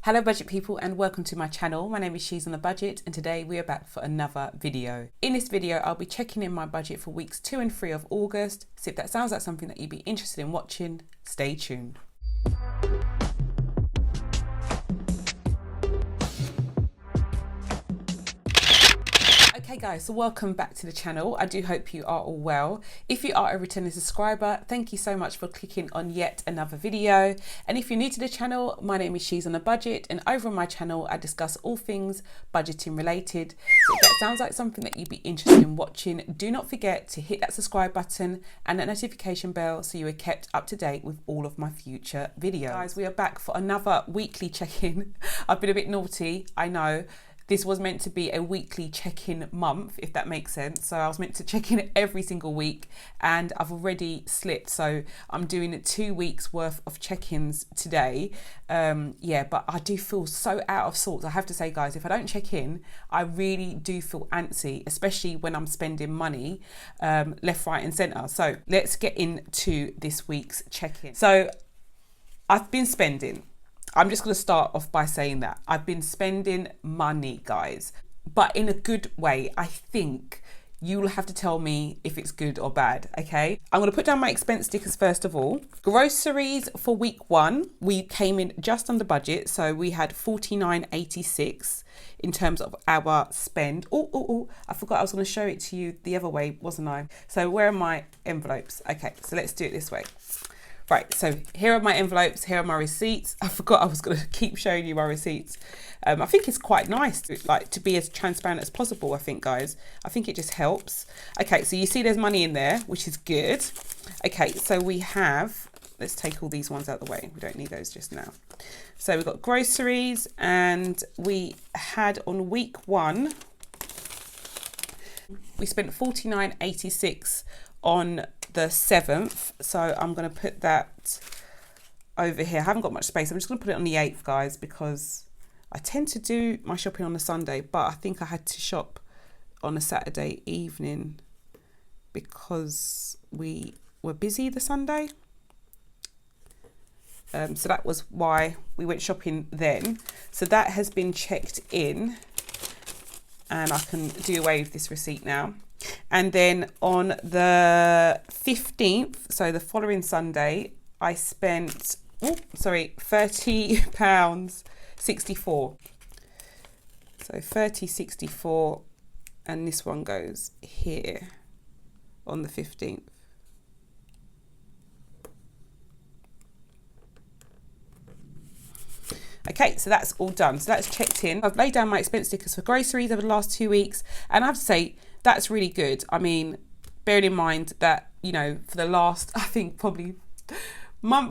Hello budget people and welcome to my channel. My name is She's on a Budget and today we are back for another video. In this video I'll be checking in my budget for weeks 2 and 3 of August. So if that sounds like something that you'd be interested in watching, stay tuned. Okay guys, so welcome back to the channel. I do hope you are all well. If you are a returning subscriber, thank you so much for clicking on yet another video. And if you're new to the channel, my name is She's on a Budget and over on my channel I discuss all things budgeting related. So if that sounds like something that you'd be interested in watching, do not forget to hit that subscribe button and that notification bell so you are kept up to date with all of my future videos. Guys, we are back for another weekly check-in. I've been a bit naughty, I know. This was meant to be a weekly check-in month, if that makes sense. So I was meant to check in every single week and I've already slipped. So I'm doing 2 weeks worth of check-ins today. Yeah, but I do feel so out of sorts. I have to say, guys, if I don't check in, I really do feel antsy, especially when I'm spending money left, right and centre. So let's get into this week's check-in. So I've been spending. I'm just going to start off by saying that I've been spending money, guys, but in a good way. I think you'll have to tell me if it's good or bad, okay? I'm going to put down my expense stickers first of all. Groceries for week 1, we came in just under budget. So we had $49.86 in terms of our spend. Oh, I forgot I was going to show it to you the other way, wasn't I? So where are my envelopes? Okay, so let's do it this way. Right, so here are my envelopes, here are my receipts. I forgot I was going to keep showing you my receipts. I think it's quite nice to be as transparent as possible, I think, guys. I think it just helps. Okay, so you see there's money in there, which is good. Okay, so we have, let's take all these ones out of the way. We don't need those just now. So we've got groceries and we had on week 1, we spent $49.86 on the 7th, so I'm going to put that over here. I haven't got much space. I'm just going to put it on the 8th, guys, because I tend to do my shopping on a Sunday, but I think I had to shop on a Saturday evening because we were busy the Sunday. So that was why we went shopping then. So that has been checked in and I can do away with this receipt now. And then on the 15th, so the following Sunday, I spent, £30.64. So £30.64, and this one goes here on the 15th. Okay, so that's all done. So that's checked in. I've laid down my expense stickers for groceries over the last 2 weeks, and I have to say, that's really good. I mean, bearing in mind that, you know, for the last, I think probably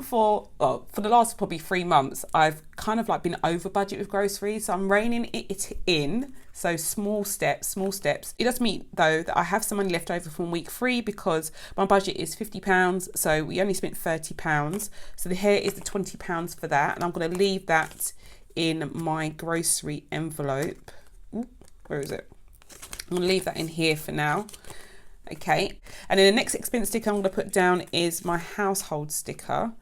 for the last probably 3 months, I've kind of like been over budget with groceries. So I'm reining it in. So small steps. It does mean though that I have some money left over from week 3 because my budget is £50. So we only spent £30. So here is the £20 for that. And I'm going to leave that in my grocery envelope. Ooh, where is it? I'm going to leave that in here for now. Okay, and then the next expense sticker I'm going to put down is my household sticker,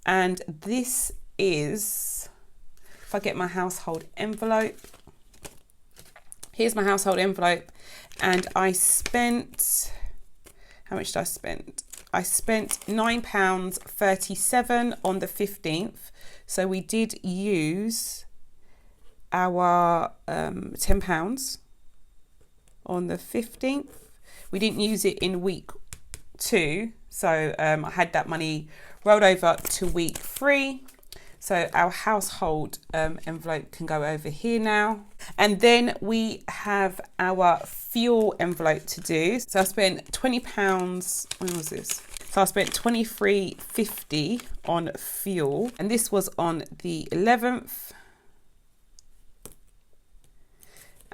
and this is, if I get my household envelope, here's my household envelope, and I spent, how much did I spend? I spent £9.37 on the 15th, so we did use our £10 on the 15th. We didn't use it in week 2, so I had that money rolled over to week 3. So our household envelope can go over here now. And then we have our fuel envelope to do. So I spent £20, when was this? So I spent £23.50 on fuel, and this was on the 11th.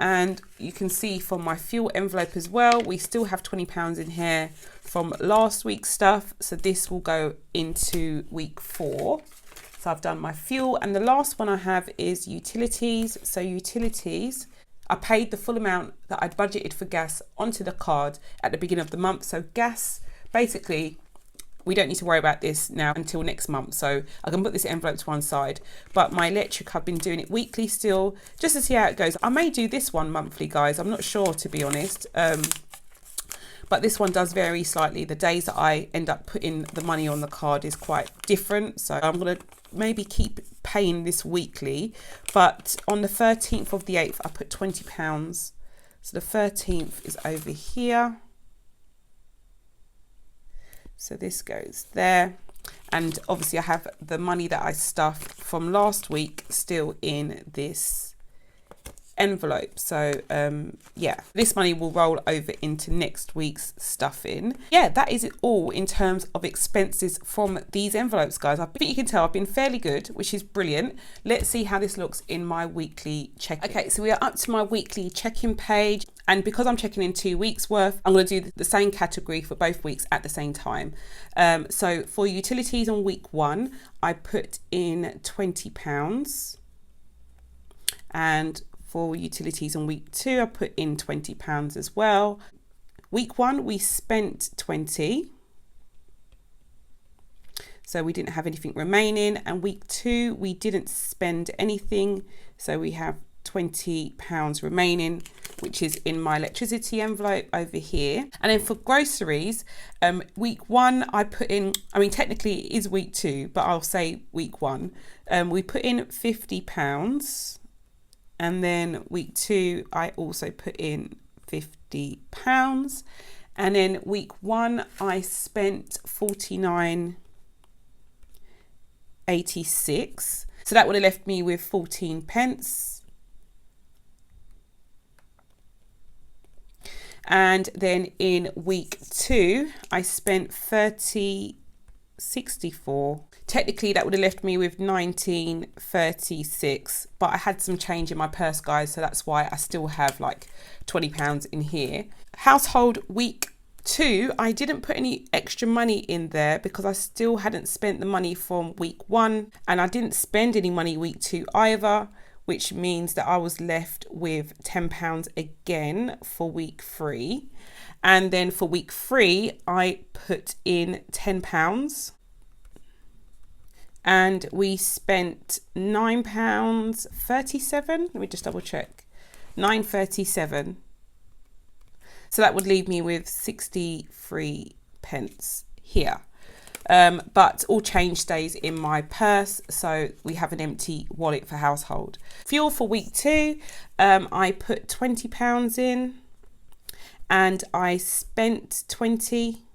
And you can see from my fuel envelope as well, we still have £20 in here from last week's stuff. So this will go into week 4. So I've done my fuel, and the last one I have is utilities. So utilities, I paid the full amount that I'd budgeted for gas onto the card at the beginning of the month. So gas, basically, we don't need to worry about this now until next month. So I can put this envelope to one side. But my electric, I've been doing it weekly still, just to see how it goes. I may do this one monthly, guys. I'm not sure, to be honest. But this one does vary slightly. The days that I end up putting the money on the card is quite different. So I'm going to maybe keep paying this weekly. But on the 13th of the 8th, I put £20. So the 13th is over here. So this goes there. And obviously I have the money that I stuffed from last week still in this envelope. So yeah, this money will roll over into next week's stuffing. Yeah, that is it all in terms of expenses from these envelopes, guys. I think you can tell I've been fairly good, which is brilliant. Let's see how this looks in my weekly check. Okay, so we are up to my weekly check-in page, and because I'm checking in 2 weeks worth, I'm going to do the same category for both weeks at the same time. So for utilities on week 1, I put in £20, and for utilities on week 2, I put in £20 as well. Week 1, we spent 20. So we didn't have anything remaining. And week 2, we didn't spend anything. So we have £20 remaining, which is in my electricity envelope over here. And then for groceries, week 1, I put in, I mean, technically it is week 2, but I'll say week 1. We put in £50. And then week 2, I also put in £50. And then week 1, I spent £49.86. So that would have left me with 14 pence. And then in week 2, I spent £30.64. Technically that would have left me with £19.36, but I had some change in my purse, guys, so that's why I still have like £20 in here. Household week 2, I didn't put any extra money in there because I still hadn't spent the money from week 1, and I didn't spend any money week 2 either, which means that I was left with £10 again for week 3. And then for week 3, I put in £10. And we spent £9.37. Let me just double check. £9.37. So that would leave me with 63 pence here. But all change stays in my purse, so we have an empty wallet for household. Fuel for week 2, I put £20 in, and I spent 20.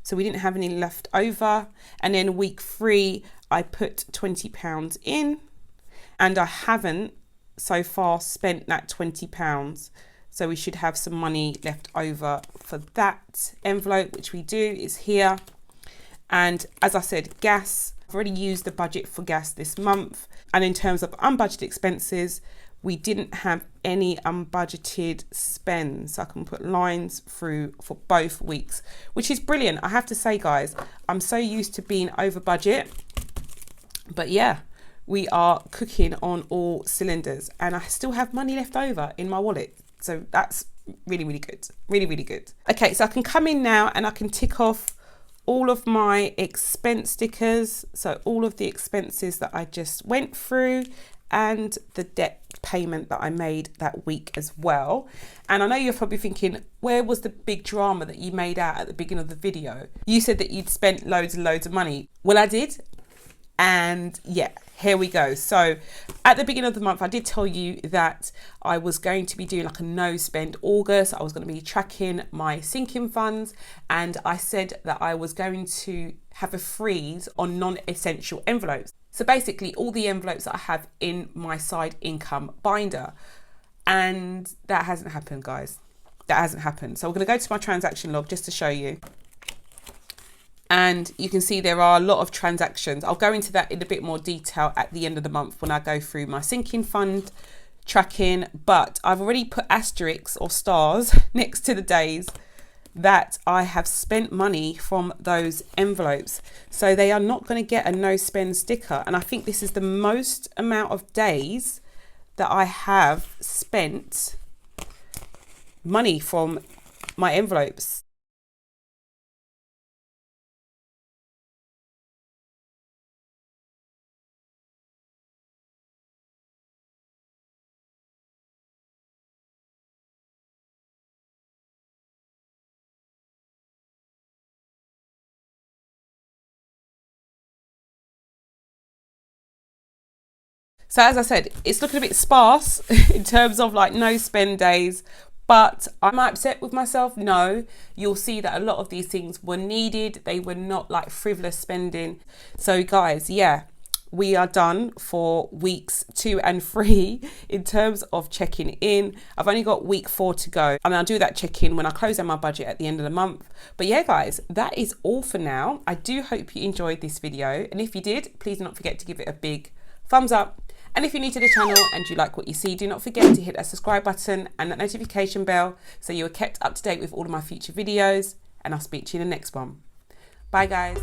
So we didn't have any left over. And then week 3, I put £20 in, and I haven't so far spent that £20. So we should have some money left over for that envelope, which we do, is here. And as I said, gas, I've already used the budget for gas this month. And in terms of unbudgeted expenses, we didn't have any unbudgeted spends. So I can put lines through for both weeks, which is brilliant. I have to say, guys, I'm so used to being over budget, but yeah, we are cooking on all cylinders, and I still have money left over in my wallet. So that's really, really good. Really, really good. Okay, so I can come in now and I can tick off all of my expense stickers. So all of the expenses that I just went through, and the debt payment that I made that week as well. And I know you're probably thinking, where was the big drama that you made out at the beginning of the video? You said that you'd spent loads and loads of money. Well, I did. And yeah, here we go. So at the beginning of the month, I did tell you that I was going to be doing like a no spend August. I was going to be tracking my sinking funds, and I said that I was going to have a freeze on non-essential envelopes. So basically all the envelopes that I have in my side income binder, and that hasn't happened, guys. That hasn't happened. So we're going to go to my transaction log just to show you. And you can see there are a lot of transactions. I'll go into that in a bit more detail at the end of the month when I go through my sinking fund tracking, but I've already put asterisks or stars next to the days that I have spent money from those envelopes. So they are not going to get a no spend sticker. And I think this is the most amount of days that I have spent money from my envelopes. So as I said, it's looking a bit sparse in terms of like no spend days, but am I upset with myself? No. You'll see that a lot of these things were needed. They were not like frivolous spending. So guys, yeah, we are done for weeks 2 and 3 in terms of checking in. I've only got week 4 to go, and I'll do that check-in when I close out my budget at the end of the month. But yeah, guys, that is all for now. I do hope you enjoyed this video, and if you did, please do not forget to give it a big thumbs up. And if you're new to the channel and you like what you see, do not forget to hit that subscribe button and that notification bell so you are kept up to date with all of my future videos, and I'll speak to you in the next one. Bye guys.